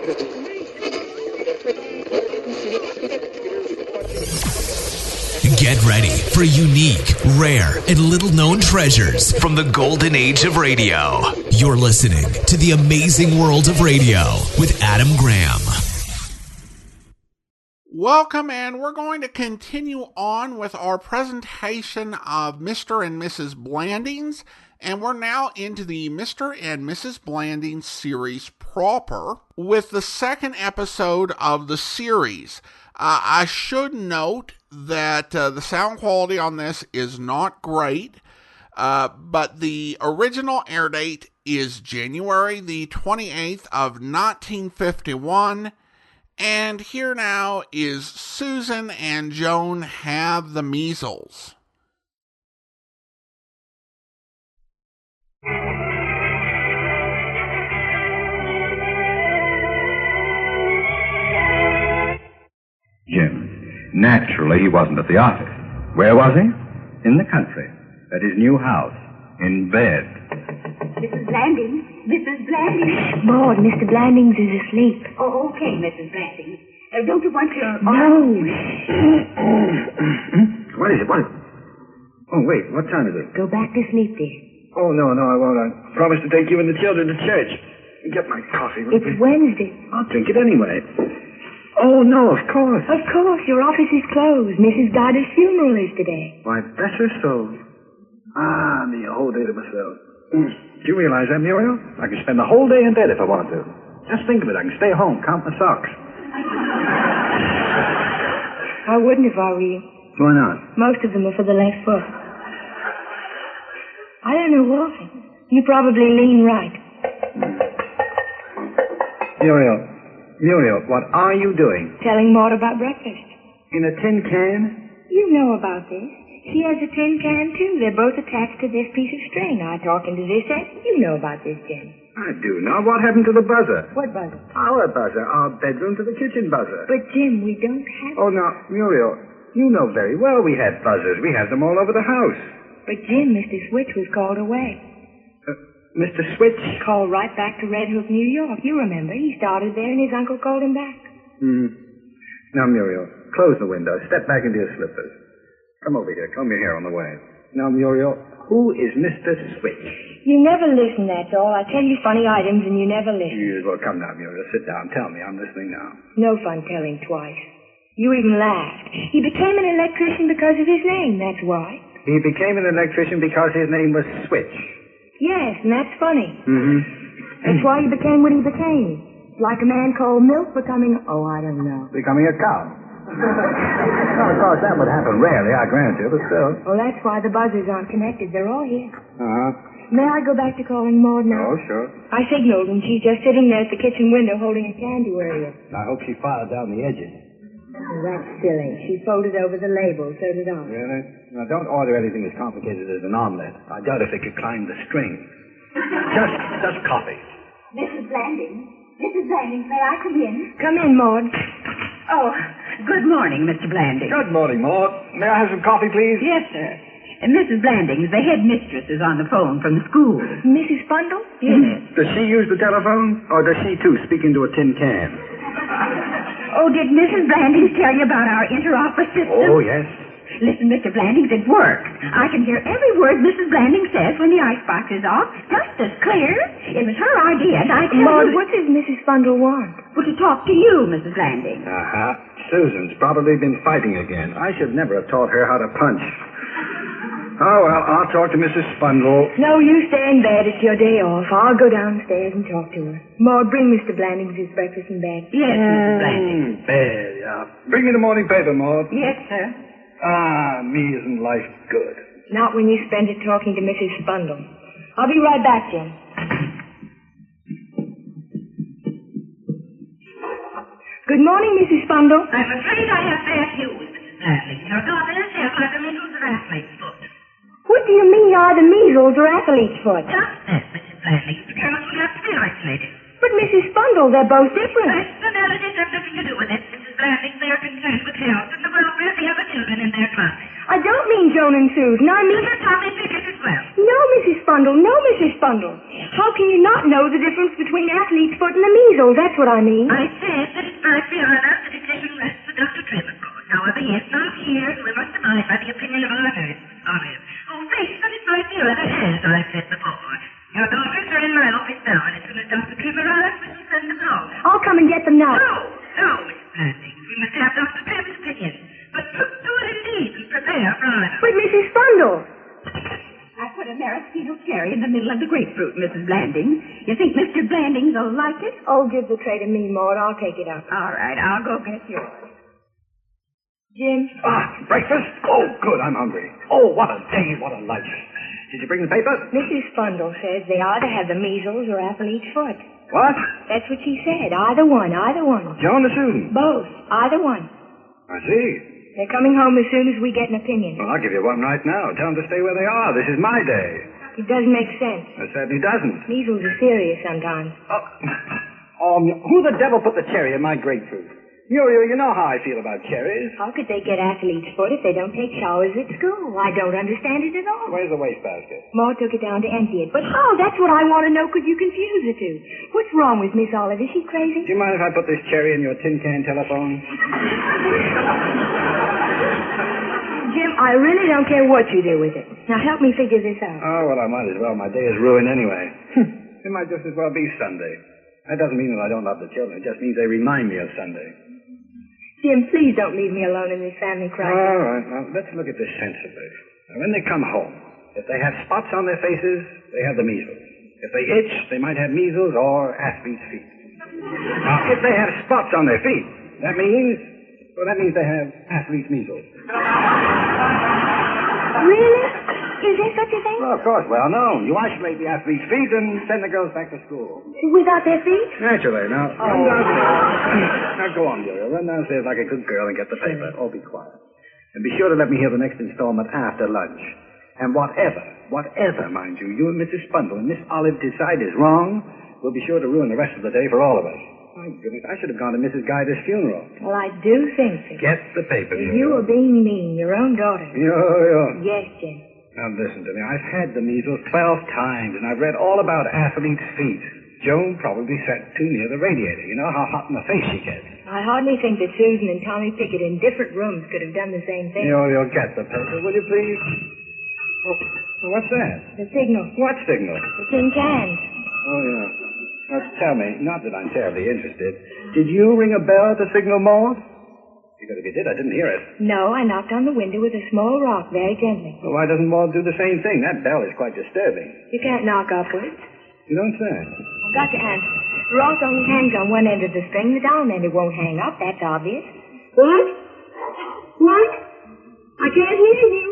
Get ready for unique, rare, and little-known treasures from the golden age of radio. You're listening to The Amazing World of Radio with Adam Graham. Welcome, and we're going to continue on with our presentation of Mr. and Mrs. Blandings, and we're now into the Mr. and Mrs. Blandings series proper with the second episode of the series. I should note that the sound quality on this is not great, but the original air date is January the 28th of 1951, and here now is Susan and Joan have the measles. Jim. Naturally, he wasn't at the office. Where was he? In the country. At his new house. In bed. Mrs. Blandings. Mrs. Blandings. Maud, Mr. Blandings is asleep. Oh, okay, Mrs. Blandings. Don't you want your... No. What is it? What is it? Oh, wait. What time is it? Go back to sleep, dear. Oh, no, I won't. I promised to take you and the children to church. Get my coffee. It's Wednesday. I'll drink it anyway. Oh, no, of course. Of course. Your office is closed. Mrs. Gardner's funeral is today. Why, bless her soul. Me a whole day to myself. Do you realize that, Muriel? I can spend the whole day in bed if I want to. Just think of it. I can stay home, count my socks. I wouldn't if I were you. Why not? Most of them are for the left foot. I don't know why. You probably lean right. Muriel, what are you doing? Telling Maud about breakfast. In a tin can? You know about this. She has a tin can, too. They're both attached to this piece of string. I talk into this end. You know about this, Jim. I do now. What happened to the buzzer? What buzzer? Our buzzer. Our bedroom to the kitchen buzzer. But, Jim, we don't have... Oh, now, Muriel, you know very well we had buzzers. We had them all over the house. But, Jim, Mr. Switch was called away. Mr. Switch? Called right back to Red Hook, New York. You remember. He started there and his uncle called him back. Now, Muriel, close the window. Step back into your slippers. Come over here. Comb your hair on the way. Now, Muriel, who is Mr. Switch? You never listen, that's all. I tell you funny items and you never listen. Yes, well, come now, Muriel. Sit down. Tell me. I'm listening now. No fun telling twice. You even laughed. He became an electrician because of his name, that's why. He became an electrician because his name was Switch. Yes, and that's funny. That's why he became what he became. Like a man called Milk becoming, I don't know. Becoming a cow. Well, of course, that would happen rarely, I grant you, but still. Well, that's why the buzzers aren't connected. They're all here. Uh-huh. May I go back to calling Maud now? Oh, sure. I signaled, and she's just sitting there at the kitchen window holding a can to her ear. I hope she filed down the edges. Oh, that's silly. She folded over the label, so did I. Really? Now, don't order anything as complicated as an omelet. I doubt if they could climb the string. Just coffee. Mrs. Blandings. Mrs. Blandings, may I come in? Come in, Maud. Oh, good morning, Mr. Blandings. Good morning, Maud. May I have some coffee, please? Yes, sir. And Mrs. Blandings, the head mistress, is on the phone from the school. Mrs. Fundle? Yes. Does she use the telephone? Or does she, too, speak into a tin can? Oh, did Mrs. Blandings tell you about our inter-office system? Oh, yes. Listen, Mr. Blandings, it works. I can hear every word Mrs. Blandings says when the icebox is off, just as clear. It was her idea, and I tell Maud, you... what does Mrs. Fundle want? Well, to talk to you, Mrs. Blandings. Uh-huh. Susan's probably been fighting again. I should never have taught her how to punch. Oh, well, I'll talk to Mrs. Fundle. No, you stay in bed. It's your day off. I'll go downstairs and talk to her. Maud, bring Mr. Blandings his breakfast in bed. Yes, Mrs. Blandings. Bed, yeah. Bring me the morning paper, Maud. Yes, sir. Me, isn't life good? Not when you spend it talking to Mrs. Fundle. I'll be right back, Jim. Good morning, Mrs. Fundle. I'm afraid I have bad news, Mrs. Blandings. Your daughter is ill by the measles or athlete's foot. What do you mean, either measles or athlete's foot? Just that, Mrs. Blandings. The girls will have to be isolated. But, Mrs. Fundle, they're both different. Personalities have nothing to do with it, Mrs. Blandings. They are concerned with health and the welfare of the other children in their class. I don't mean Joan and Susan. I mean... Mr. Tommy Pickett as well. No, Mrs. Spundle. No, Mrs. Spundle. How can you not know the difference between athlete's foot and the measles? That's what I mean. I said that it might be honor the decision rests with Dr. Trim, of course. However, he is not here, and we must abide by the opinion of our nurse, Olive. Oh, please, but it might be honor, as I said before. Your daughters are in my office now, and as soon as Dr. Trim arrives, we will send them home. I'll come and get them now. No, Miss Blandings. We must have Dr. Trim's opinion. But do it indeed and prepare for honor. But Mrs. Spundle. I put a maraschino cherry in the middle of the grapefruit, Mrs. Blandings. You think Mr. Blandings will like it? Oh, give the tray to me, Maud. I'll take it up. All right, I'll go get yours. Jim? Breakfast? Oh, good, I'm hungry. Oh, what a day, what a lunch. Did you bring the paper? Mrs. Spundle says they either have the measles or athlete's foot. What? That's what she said. Either one, either one. Joan or Susan? Both. Either one. I see. They're coming home as soon as we get an opinion. Well, I'll give you one right now. Tell them to stay where they are. This is my day. It doesn't make sense. It certainly doesn't. Measles are serious sometimes. Who the devil put the cherry in my grapefruit? Muriel, you know how I feel about cherries. How could they get athlete's foot if they don't take showers at school? I don't understand it at all. Where's the wastebasket? Maud took it down to empty it. But how? That's what I want to know. Could you confuse the two? What's wrong with Miss Olive? Is she crazy? Do you mind if I put this cherry in your tin can telephone? Jim, I really don't care what you do with it. Now help me figure this out. Oh, well, I might as well. My day is ruined anyway. It might just as well be Sunday. That doesn't mean that I don't love the children. It just means they remind me of Sunday. Jim, please don't leave me alone in this family crisis. All right. Now, let's look at this sensibly. Now, when they come home, if they have spots on their faces, they have the measles. If they itch, they might have measles or athlete's feet. Now, if they have spots on their feet, that means they have athlete's measles. Really? Is there such a thing? Well, of course, well known. You isolate the athlete's feet and send the girls back to school. Without their feet? Naturally. Now, run downstairs. Now, go on, Muriel. Run downstairs like a good girl and get the paper. Oh, be quiet. And be sure to let me hear the next installment after lunch. And whatever, mind you, you and Mrs. Spundle and Miss Olive decide is wrong, will be sure to ruin the rest of the day for all of us. My goodness, I should have gone to Mrs. Guyder's funeral. Well, I do think so. Get the paper, Muriel. You are being mean. Your own daughter. Yeah. Yes, Jim. Now, listen to me. I've had the measles 12 times, and I've read all about athlete's feet. Joan probably sat too near the radiator. You know how hot in the face she gets. I hardly think that Susan and Tommy Pickett in different rooms could have done the same thing. You'll get the paper, will you, please? Oh, what's that? The signal. What signal? The tin cans. Oh, yeah. Now, tell me, not that I'm terribly interested, did you ring a bell to signal Maud? Because if you did, I didn't hear it. No, I knocked on the window with a small rock very gently. Well, why doesn't Maud do the same thing? That bell is quite disturbing. You can't knock upwards. You don't say. I've got to answer. The rock only hangs on one end of the string. The down end it won't hang up. That's obvious. What? What? I can't hear you.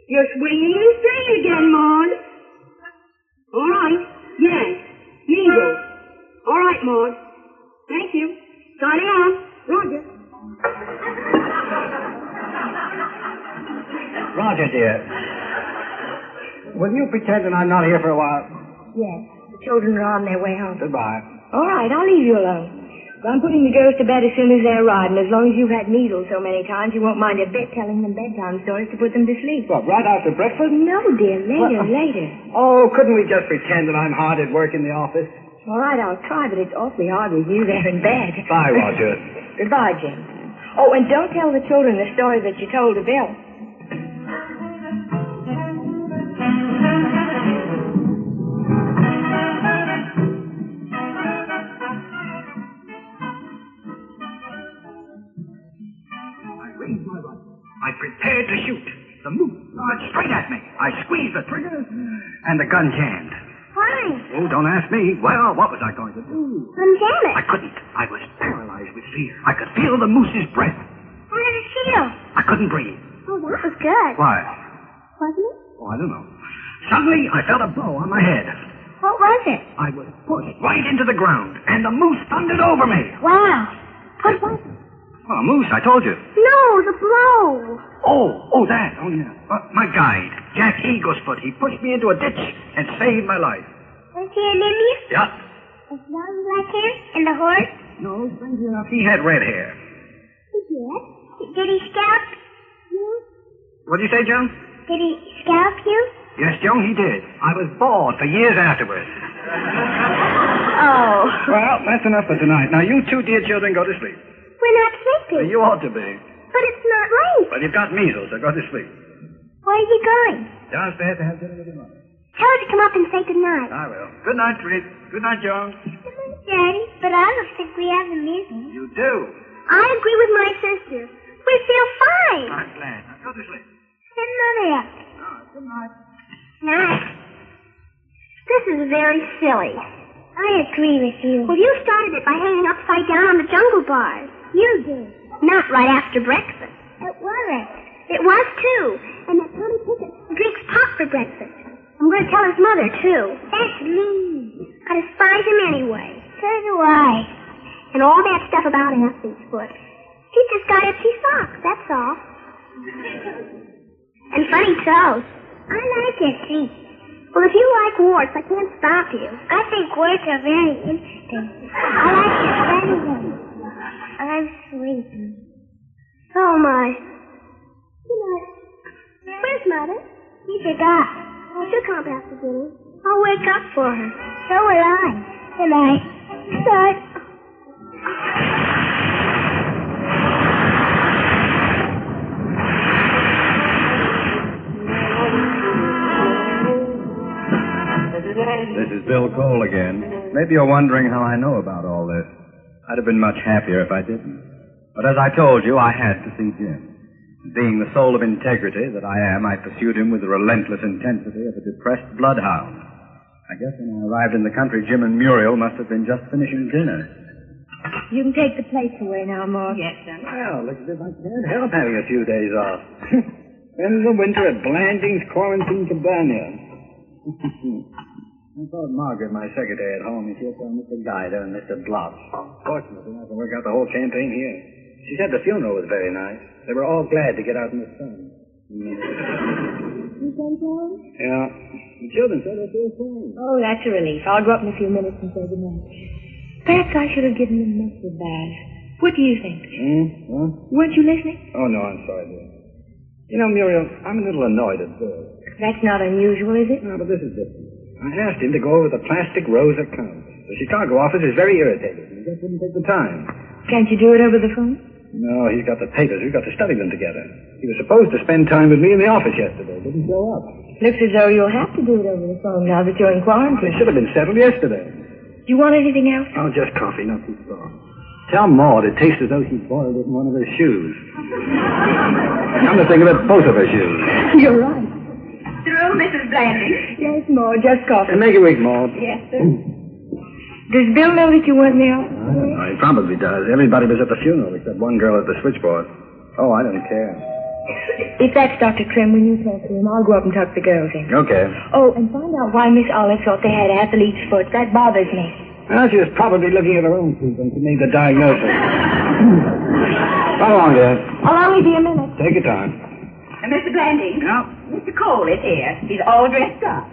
You're swinging the string again, Maud. All right. Yes. Measles. All right, Maud. Thank you. Signing off. Roger. Roger, dear. Will you pretend that I'm not here for a while? Yes. The children are on their way home. Goodbye. All right, I'll leave you alone. I'm putting the girls to bed as soon as they arrive, and as long as you've had measles so many times, you won't mind a bit telling them bedtime stories to put them to sleep. What, right after breakfast? No, dear, later. Oh, couldn't we just pretend that I'm hard at work in the office? All right, I'll try, but it's awfully hard with you there in bed. Bye, Roger. Goodbye, Jim. Oh, and don't tell the children the story that you told to Bill. I prepared to shoot. The moose charged straight at me. I squeezed the trigger, and the gun jammed. Why? Oh, don't ask me. Well, what was I going to do? Unjam it. I couldn't. I was paralyzed with fear. I could feel the moose's breath. How did it feel? I couldn't breathe. Oh, that was good. Why? Wasn't it? Oh, I don't know. Suddenly, I felt a blow on my head. What was it? I was pushed right into the ground, and the moose thundered over me. Wow. What was it? Oh, moose, I told you. No, the blow. Oh, that. Oh, yeah. My guide, Jack Eaglesfoot, he pushed me into a ditch and saved my life. Was he an Indian? Yeah. With long black hair and the horse? No, strangely enough, he had red hair. He did. Did he scalp you? What'd you say, Joan? Did he scalp you? Yes, Joan, he did. I was bored for years afterwards. Oh. Well, that's enough for tonight. Now, you two dear children, go to sleep. We're not sleeping. You ought to be. But it's not late. Well, you've got measles, so go to sleep. Where are you going? Downstairs to have dinner with your mother. Tell her to come up and say goodnight. I will. Good night, Fritz. Good night, Joan. Good night, Daddy. But I don't think we have the measles. You do. I agree with my sister. We feel fine. I'm glad. Now, go to sleep. Send Mother up. Good night. Night. This is very silly. I agree with you. Well, you started it by hanging upside down on the jungle bars. You did. Not right after breakfast. It wasn't. It was, too. And that Tommy Pickett drinks pop for breakfast. I'm going to tell his mother, too. That's mean. I despise him anyway. So do I. And all that stuff about athlete's foot. He just got itchy socks, that's all. And funny toes. I like itchy. Well, if you like warts, I can't stop you. I think warts are very interesting. I like to study them. I'm sleepy. Oh, my. Good night. Where's Mother? She forgot. Oh, she'll come up after dinner. I'll wake up for her. So will I. Good night. Good night. This is Bill Cole again. Maybe you're wondering how I know about all this. I'd have been much happier if I didn't. But as I told you, I had to see Jim. Being the soul of integrity that I am, I pursued him with the relentless intensity of a depressed bloodhound. I guess when I arrived in the country, Jim and Muriel must have been just finishing dinner. You can take the plates away now, Mark. Yes, sir. Well, looks as if I can't help having a few days off. Spend the winter at Blandings Quarantine Cabana. I thought Margaret, my secretary at home, and she'll tell Mr. Guider and Mr. Block. Fortunately, I can work out the whole campaign here. She said the funeral was very nice. They were all glad to get out in the sun. You done, Charlie? Yeah. The children said they feel fine. Oh, that's a relief. I'll go up in a few minutes and say goodnight. Perhaps I should have given them mustard bath. What do you think? What? Weren't you listening? Oh, no, I'm sorry, dear. You know, Muriel, I'm a little annoyed at Bill. That's not unusual, is it? No, but this is different. I asked him to go over the plastic rose account. The Chicago office is very irritated. He just wouldn't take the time. Can't you do it over the phone? No, he's got the papers. We've got to study them together. He was supposed to spend time with me in the office yesterday. Didn't show up. Looks as though you'll have to do it over the phone now that you're in It quarantine. should have been settled yesterday. Do you want anything else? Oh, just coffee, not too strong. Tell Maud it tastes as though she boiled it in one of her shoes. Come to think of it, both of her shoes. You're right. Through, Mrs. Blandings. Yes, Maud, just coffee. And make it weak, Maud. Yes, sir. Does Bill know that you weren't there? I don't know. He probably does. Everybody was at the funeral except one girl at the switchboard. Oh, I don't care. If that's Dr. Trim, when you talk to him, I'll go up and talk the girls in. Okay. Oh, and find out why Miss Olive thought they had athlete's foot. That bothers me. Well, she was probably looking at her own feet when she made the diagnosis. Come along, dear. I'll only be a minute. Take your time. Mr. Blandings. Yeah. Mr. Cole is here. He's all dressed up.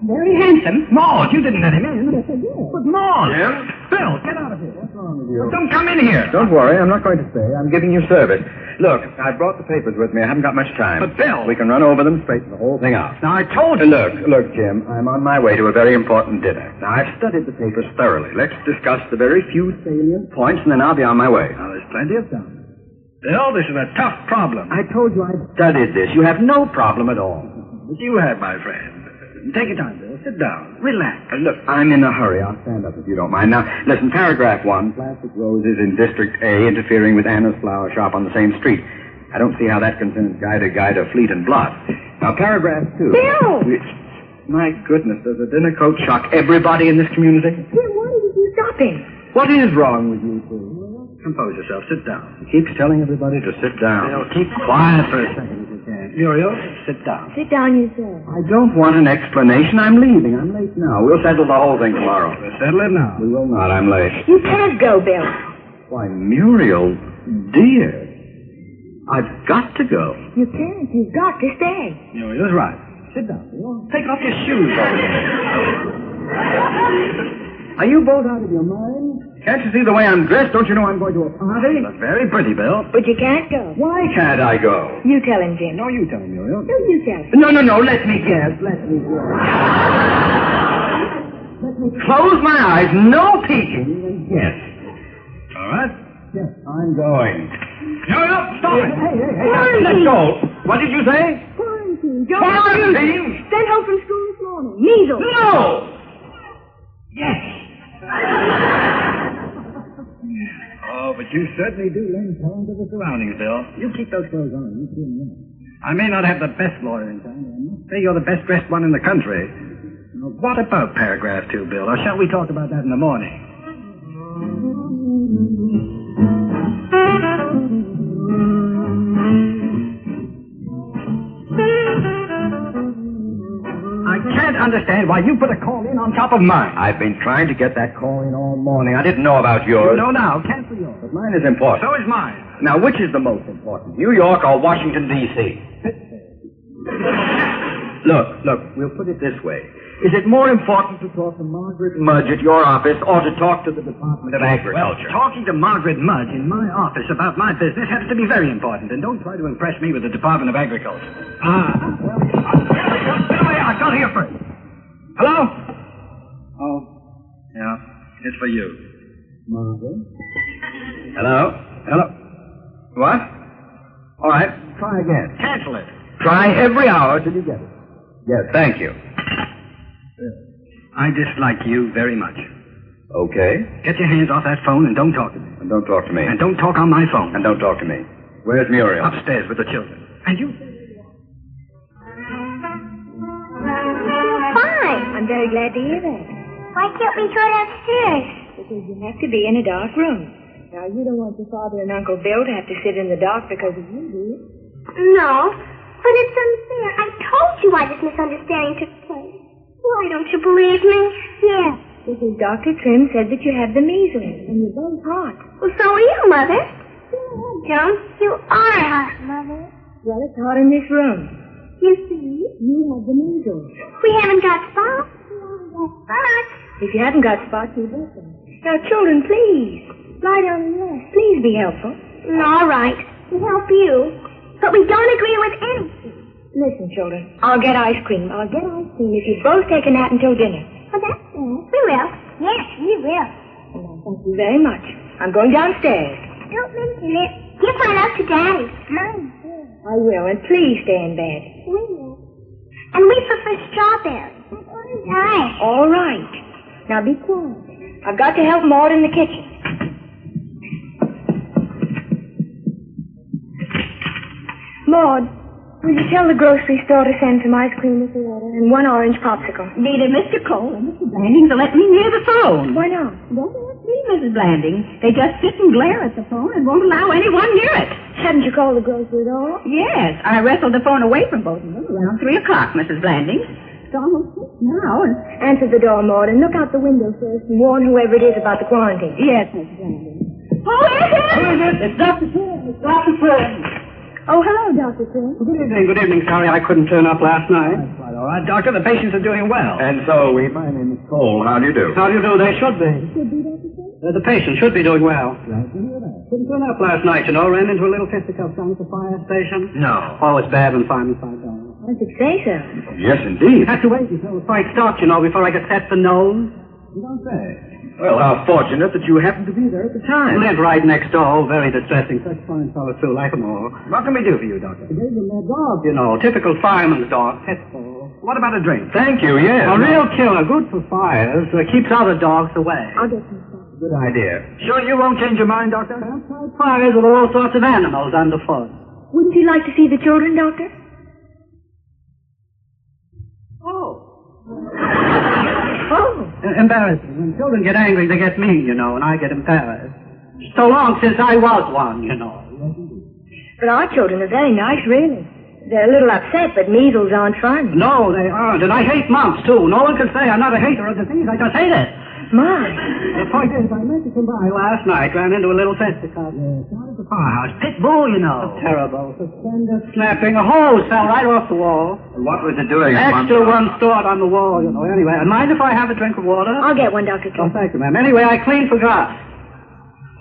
Very handsome. Maud, you didn't let him in. Yes, I did. But Maud. Jim? Bill, get out of here. What's wrong with you? Don't come in here. Don't worry, I'm not going to stay. I'm giving you service. Look, I brought the papers with me. I haven't got much time. But, Bill. We can run over them, straighten the whole thing out. Now, I told you. Look, Jim, I'm on my way to a very important dinner. Now, I've studied the papers thoroughly. Let's discuss the very few salient points, and then I'll be on my way. Now, there's plenty of time. Bill, this is a tough problem. I told you I've studied this. You have no problem at all. But you have, my friend. Take your time, Bill. Sit down. Relax. Look, I'm in a hurry. I'll stand up if you don't mind. Now, listen, paragraph 1, plastic roses in District A interfering with Anna's flower shop on the same street. I don't see how that concerns Guider, Fleet, and Blott. Now, paragraph 2. Bill! My goodness, does a dinner coat shock everybody in this community? Jim, why did you stop him? What is wrong with you two? Compose yourself. Sit down. He keeps telling everybody to sit down. Bill, keep quiet for a second if you can. Muriel, sit down. Sit down yourself. I don't want an explanation. I'm leaving. I'm late now. We'll settle the whole thing tomorrow. We'll settle it now. We will not. I'm late. You can't go, Bill. Why, Muriel, dear, I've got to go. You can't. You've got to stay. Muriel's right. Sit down. Take off your shoes over there. Are you both out of your mind? Can't you see the way I'm dressed? Don't you know I'm going to a party? You look very pretty, Bill. But you can't go. Why can't I go? You tell him, Jim. No, you tell him, Muriel. No, you tell him. No, let me guess. Let me close my eyes, no peeking, and guess. All right? Yes, I'm going. No, stop it. Hey, let go. What did you say? Quarantine. Quarantine? Sent home from school this morning. Measles. No! Yes. Oh, but you certainly do lend tone to the surroundings, Bill. You keep those clothes on. You keep them on. I may not have the best lawyer in town, but I must say you're the best dressed one in the country. Now, what about paragraph 2, Bill? Or shall we talk about that in the morning? I can't understand why you put a call in on top of mine. I've been trying to get that call in all morning. I didn't know about yours. You know now. Cancel yours. But mine is important. So is mine. Now, which is the most important, New York or Washington, D.C.? Look, we'll put it this way. Is it more important to talk to Margaret Mudge at your office or to talk to the Department of Agriculture? Well, talking to Margaret Mudge in my office about my business happens to be very important, and don't try to impress me with the Department of Agriculture. I got here first. Hello? Oh, yeah, it's for you. Margaret? Hello? What? All right, try again. Cancel it. Try every hour till you get it. Yes, thank you. I dislike you very much. Okay. Get your hands off that phone and don't talk to me. And don't talk to me. And don't talk on my phone. And don't talk to me. Where's Muriel? Upstairs with the children. And you? Fine. I'm very glad to hear that. Why can't we go downstairs? Because you have to be in a dark room. Now, you don't want your father and Uncle Bill to have to sit in the dark because of you, do you? No, but it's unfair. I told you why this misunderstanding took place. Why don't you believe me? Yes. Because Dr. Trim said that you have the measles, and you're both hot. Well, so are you, Mother. Don't you are hot, Mother. Well, it's hot in this room. You see? You have the measles. We haven't got spots. Spots. If you haven't got spots, you get them. Now, children, please. Lie down and rest. Please be helpful. All right. We'll help you. But we don't agree with anything. Listen, children. I'll get ice cream. If you both take a nap until dinner. Oh, that's good. We will. Yes, we will. Well, thank you very much. I'm going downstairs. Don't mention it. Give one up to Daddy. Mine. I will, and please stay in bed. We will. And we prefer strawberries. Nice. All right. Now be quiet. I've got to help Maud in the kitchen. Maud, will you tell the grocery store to send some ice cream with the order and one orange popsicle? Neither Mr. Cole or Mr. Blandings will let me near the phone. Why not? Don't ask me, Mrs. Blandings. They just sit and glare at the phone and won't allow anyone near it. Hadn't you called the grocery store? Yes, I wrestled the phone away from both of them around 3 o'clock, Mrs. Blandings. It's almost 6 now, and... Answer the door, Maud, and look out the window first and warn whoever it is about the quarantine. Yes, Mrs. Blandings. Who is it? Who is it? It's Dr. Trim. It's Dr. Trim. Oh, hello, Dr. Trim. Good evening. Sorry I couldn't turn up last night. That's quite all right, Doctor. The patients are doing well. And so my name is Cole. How do you do? How do you do? They should be. Should be, Dr. Trim? The patient should be doing well. Glad to hear that. Couldn't turn up last night, you know. Ran into a little fisticuff down at the fire station. No. Oh, it's bad when firemen fight down. I should say so. Yes, indeed. Had to wait until the fight stopped, you know, before I could set the nose. You don't say. Well, how fortunate that you happened to be there at the time. Lived right next door. Oh, very distressing. Such fine fellows, too. Like them all. What can we do for you, Doctor? They gave them their dog, you know. Typical fireman's dog. Pitbull. What about a drink? Thank you, yes. A real killer. Good for fires. Keeps other dogs away. I'll get some stuff. Good idea. Sure you won't change your mind, Doctor? Outside fires with all sorts of animals underfoot. Wouldn't you like to see the children, Doctor? Oh. Embarrassing. When children get angry, they get mean, you know, and I get embarrassed. So long since I was one, you know. But our children are very nice, really. They're a little upset, but measles aren't fun. No, they aren't. And I hate mumps, too. No one can say I'm not a hater of disease. I just hate it. My. The point is, I meant to come by last night, ran into a little fisticuff. Yes, out at the firehouse. Pit bull, you know. Terrible. Suspender snapping. A hose fell right off the wall. And what was it doing? Extra one stored on the wall, you know. Anyway, mind if I have a drink of water? I'll get one, Dr. Oh, thank you, ma'am. Anyway, I clean forgot.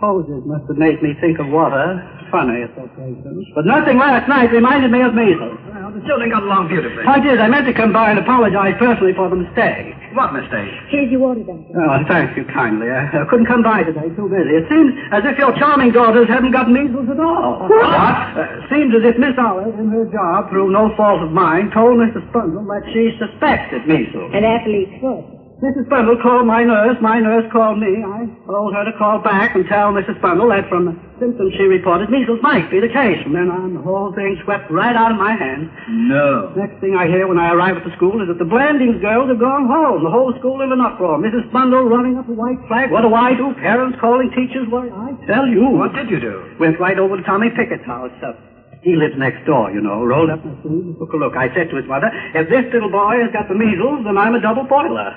Poses must have made me think of water. Funny associations. But nothing last night reminded me of measles. Well, the children got along beautifully. Point is, I meant to come by and apologize personally for the mistake. What mistake? Here's your water, Doctor. Oh, thank you kindly. I couldn't come by today, too busy. It seems as if your charming daughters haven't got measles at all. What? Seems as if Miss Olive, in her job, through no fault of mine, told Mrs. Spundle that she suspected measles. An athlete's foot. Mrs. Spundle called my nurse called me. I told her to call back and tell Mrs. Spundle that from the symptoms she reported, measles might be the case. From then on, the whole thing swept right out of my hands. No. Next thing I hear when I arrive at the school is that the Blandings girls have gone home. The whole school in an uproar. Mrs. Spundle running up a white flag. What do I do? Parents calling teachers. Why, I tell you. What did you do? Went right over to Tommy Pickett's house. He lives next door, you know. Rolled up my sleeves and took a look. I said to his mother, if this little boy has got the measles, then I'm a double boiler.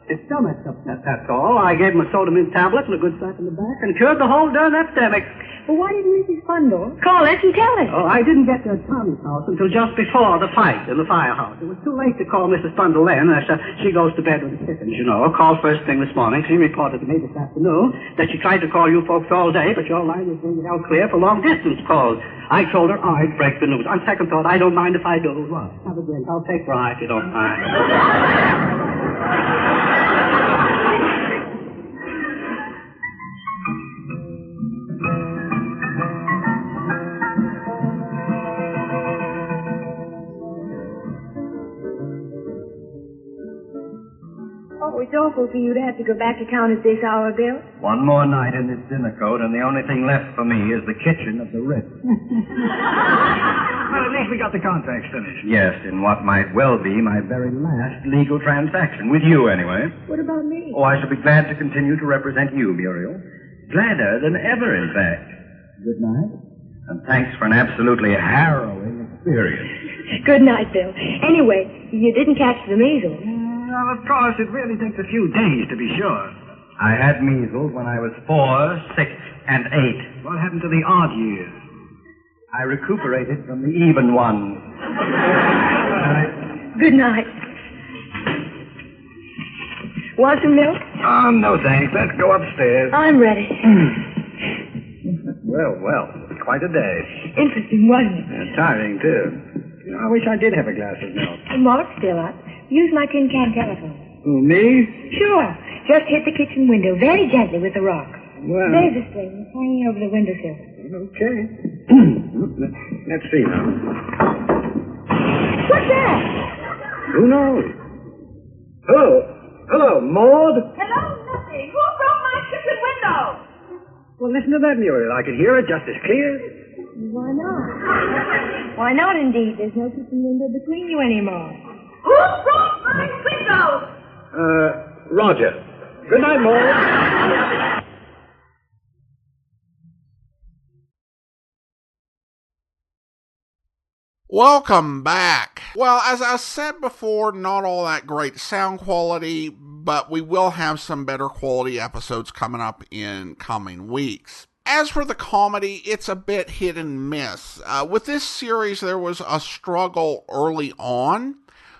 His stomach's upset, that's all. I gave him a soda-mint tablet and a good slap in the back and cured the whole darn epidemic. Well, why didn't Mrs. Spundle call us and tell us? Oh, I didn't get to Tommy's house until just before the fight in the firehouse. It was too late to call Mrs. Spundle then. She goes to bed with the chickens, you know. Called first thing this morning. She reported to me this afternoon that she tried to call you folks all day, but your line was being held clear for long-distance calls. I told her I'd break the news. On second thought, I don't mind if I do. What? Have a drink. I'll take rye if you don't mind. Oh, it's awful for you to have to go back to town at this hour, Bill. One more night in this dinner coat, and the only thing left for me is the kitchen of the Ritz. Well, at least we got the contracts finished. Yes, in what might well be my very last legal transaction. With you, anyway. What about me? Oh, I shall be glad to continue to represent you, Muriel. Gladder than ever, in fact. Good night. And thanks for an absolutely harrowing experience. Good night, Bill. Anyway, you didn't catch the measles. Well, of course, it really takes a few days to be sure. I had measles when I was 4, 6, and 8. What happened to the odd years? I recuperated from the even ones. Good night. Want some milk? Oh, no thanks. Let's go upstairs. I'm ready. Well, quite a day. Interesting, wasn't it? And tiring, too. You know, I wish I did have a glass of milk. And while it's still up, use my tin can telephone. Who, me? Sure. Just hit the kitchen window very gently with a rock. Well... There's a string. It's hanging over the windowsill. Okay. Let's see now. What's that? Who knows? Hello, Maud? Hello, nothing. Who broke my kitchen window? Well, listen to that, Muriel. I can hear it just as clear. Why not? Why not, indeed? There's no kitchen window between you anymore. Who broke my window? Roger. Good night, Maud. Welcome back. Well, as I said before, not all that great sound quality, but we will have some better quality episodes coming up in coming weeks. As for the comedy, it's a bit hit and miss. With this series, there was a struggle early on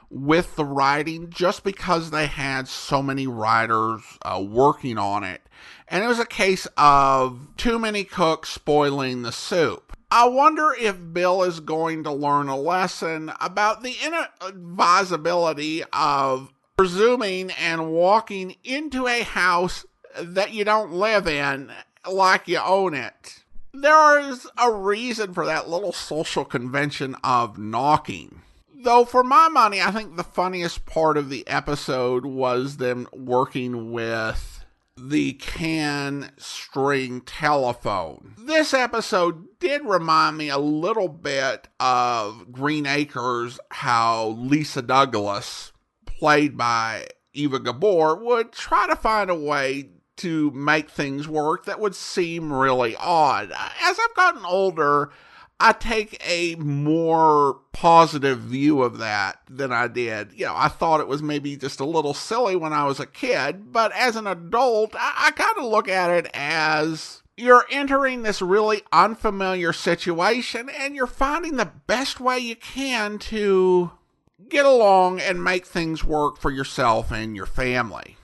with the writing just because they had so many writers working on it. And it was a case of too many cooks spoiling the soup. I wonder if Bill is going to learn a lesson about the inadvisability of presuming and walking into a house that you don't live in like you own it. There is a reason for that little social convention of knocking. Though for my money, I think the funniest part of the episode was them working with the can string telephone. This episode did remind me a little bit of Green Acres, how Lisa Douglas, played by Eva Gabor, would try to find a way to make things work that would seem really odd. As I've gotten older, I take a more positive view of that than I did. You know, I thought it was maybe just a little silly when I was a kid, but as an adult, I kind of look at it as you're entering this really unfamiliar situation and you're finding the best way you can to get along and make things work for yourself and your family.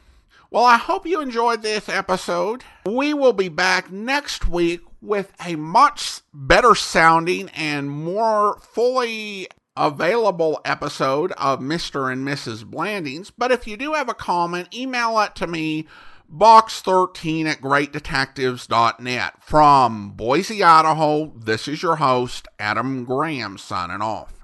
Well, I hope you enjoyed this episode. We will be back next week with a much better sounding and more fully available episode of Mr. and Mrs. Blandings. But if you do have a comment, email it to me, box13@greatdetectives.net. From Boise, Idaho, this is your host, Adam Graham, signing off.